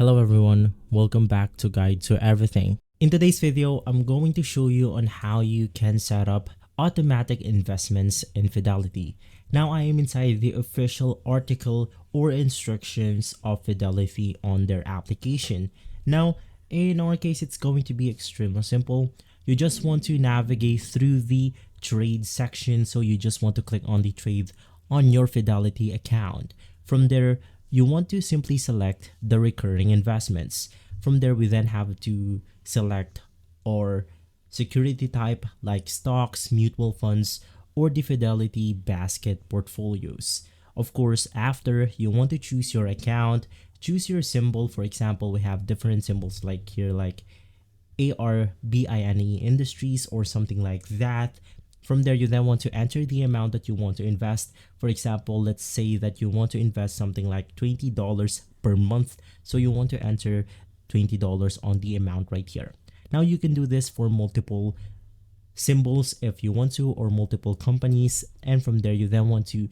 Hello everyone, welcome back to Guide to Everything. In today's video, I'm going to show you on how you can set up automatic investments in Fidelity. Now I am inside the official article or instructions of Fidelity on their application. Now, in our case, it's going to be extremely simple. You just want to navigate through the trade section. So you just want to click on the trade on your Fidelity account. From there, you want to simply select the recurring investments. From there, we then have to select our security type like stocks, mutual funds, or the Fidelity basket portfolios. Of course, after you want to choose your account, choose your symbol. For example, we have different symbols like here, like ARBINE Industries or something like that. From there, you then want to enter the amount that you want to invest. For example, let's say that you want to invest something like $20 per month. So you want to enter $20 on the amount right here. Now you can do this for multiple symbols if you want to, or multiple companies. And from there, you then want to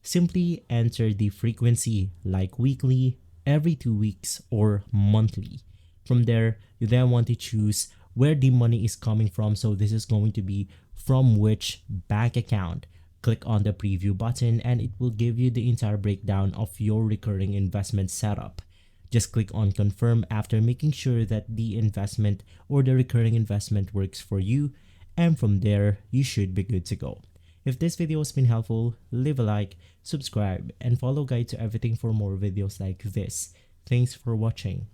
simply enter the frequency like weekly, every 2 weeks, or monthly. From there, you then want to choose where the money is coming from. So this is going to be from which bank account. Click on the preview button and it will give you the entire breakdown of your recurring investment setup. Just click on confirm after making sure that the investment or the recurring investment works for you, and from there you should be good to go. If this video has been helpful, leave a like, subscribe, and follow Guide to Everything for more videos like this. Thanks for watching.